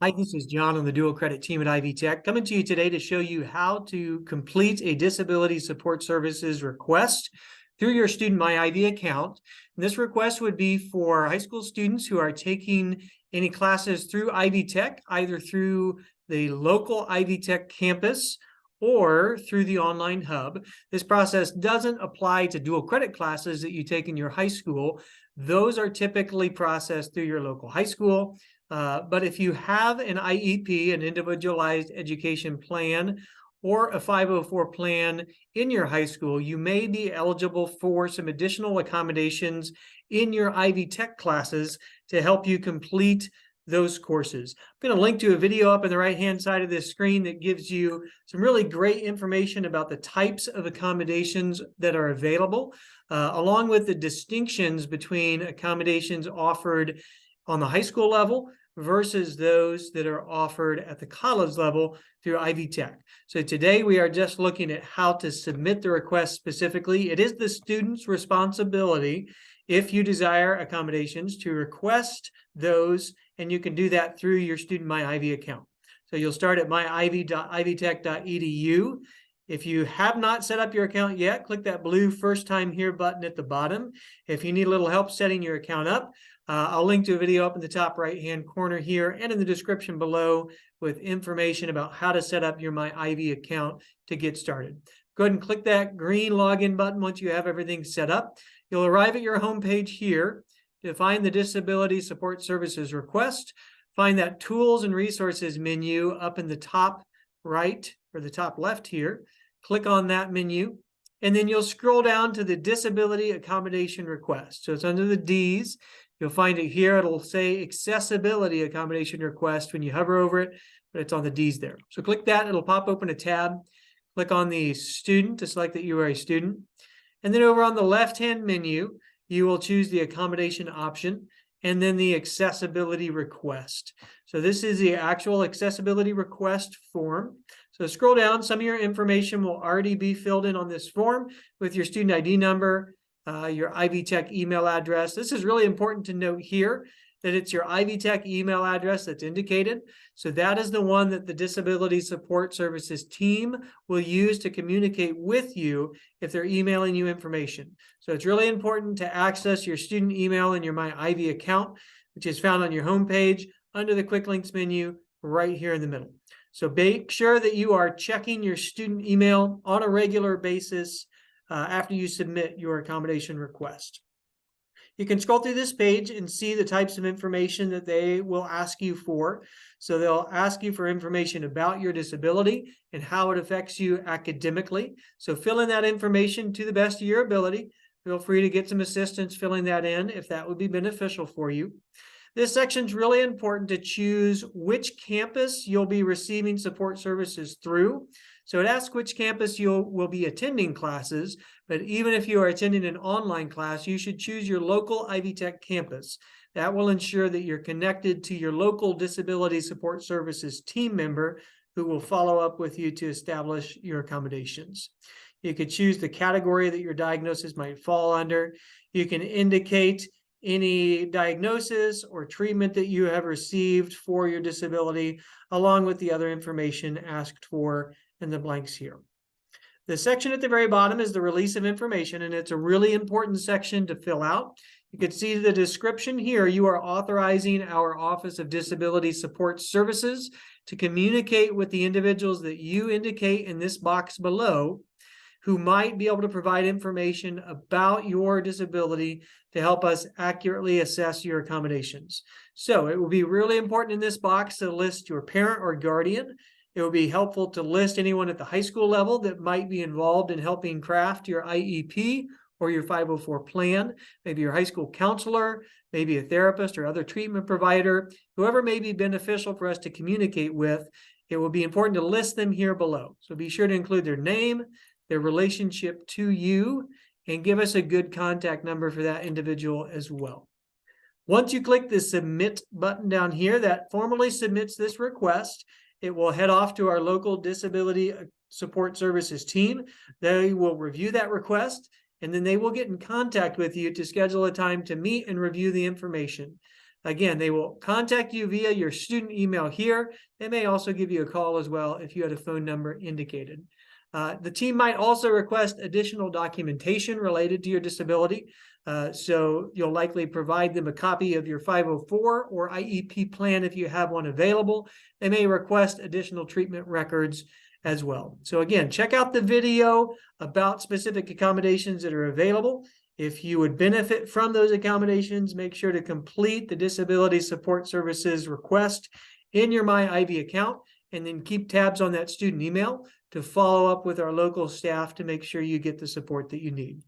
Hi, this is John on the dual credit team at Ivy Tech, coming to you today to show you how to complete a disability support services request through your student MyIvy account. And this request would be for high school students who are taking any classes through Ivy Tech, either through the local Ivy Tech campus or through the online hub. This process doesn't apply to dual credit classes that you take in your high school. Those are typically processed through your local high school. But if you have an IEP, an individualized education plan, or a 504 plan in your high school, you may be eligible for some additional accommodations in your Ivy Tech classes to help you complete those courses. I'm going to link to a video up on the right-hand side of this screen that gives you some really great information about the types of accommodations that are available, along with the distinctions between accommodations offered on the high school level versus those that are offered at the college level through Ivy Tech. So today we are just looking at how to submit the request specifically. It is the student's responsibility, if you desire accommodations, to request those, and you can do that through your student MyIvy account. So you'll start at myivy.ivytech.edu. If you have not set up your account yet, click that blue First Time Here button at the bottom. If you need a little help setting your account up, I'll link to a video up in the top right-hand corner here and in the description below with information about how to set up your MyIvy account to get started. Go ahead and click that green login button once you have everything set up. You'll arrive at your home page here to find the Disability Support Services request. Find that Tools and Resources menu up in the top right or the top left here. Click on that menu, and then you'll scroll down to the Disability Accommodation Request. So it's under the Ds. You'll find it here. It'll say Accessibility Accommodation Request when you hover over it, but it's on the Ds there. So click that. It'll pop open a tab. Click on the student to select that you are a student. And then over on the left-hand menu, you will choose the accommodation option and then the accessibility request. So this is the actual accessibility request form. So scroll down. Some of your information will already be filled in on this form with your student ID number, your Ivy Tech email address. This is really important to note here that it's your Ivy Tech email address that's indicated. So that is the one that the Disability Support Services team will use to communicate with you if they're emailing you information. So it's really important to access your student email in your MyIvy account, which is found on your homepage under the Quick Links menu right here in the middle. So make sure that you are checking your student email on a regular basis after you submit your accommodation request. You can scroll through this page and see the types of information that they will ask you for. So they'll ask you for information about your disability and how it affects you academically. So fill in that information to the best of your ability. Feel free to get some assistance filling that in if that would be beneficial for you. This section is really important to choose which campus you'll be receiving support services through. So it asks which campus you will be attending classes, but even if you are attending an online class, you should choose your local Ivy Tech campus. That will ensure that you're connected to your local disability support services team member who will follow up with you to establish your accommodations. You could choose the category that your diagnosis might fall under. You can indicate any diagnosis or treatment that you have received for your disability, along with the other information asked for in the blanks here. The section at the very bottom is the release of information, and it's a really important section to fill out. You can see the description here. You are authorizing our Office of Disability Support Services to communicate with the individuals that you indicate in this box below who might be able to provide information about your disability to help us accurately assess your accommodations. So it will be really important in this box to list your parent or guardian. It will be helpful to list anyone at the high school level that might be involved in helping craft your IEP or your 504 plan, maybe your high school counselor, maybe a therapist or other treatment provider, whoever may be beneficial for us to communicate with. It will be important to list them here below. So be sure to include their name, their relationship to you, and give us a good contact number for that individual as well. Once you click the submit button down here, that formally submits this request. It will head off to our local disability support services team. They will review that request, and then they will get in contact with you to schedule a time to meet and review the information. Again, they will contact you via your student email here. They may also give you a call as well if you had a phone number indicated. The team might also request additional documentation related to your disability. So you'll likely provide them a copy of your 504 or IEP plan if you have one available. They may request additional treatment records as well. So again, check out the video about specific accommodations that are available. If you would benefit from those accommodations, make sure to complete the Disability Support Services request in your MyIvy account, and then keep tabs on that student email to follow up with our local staff to make sure you get the support that you need.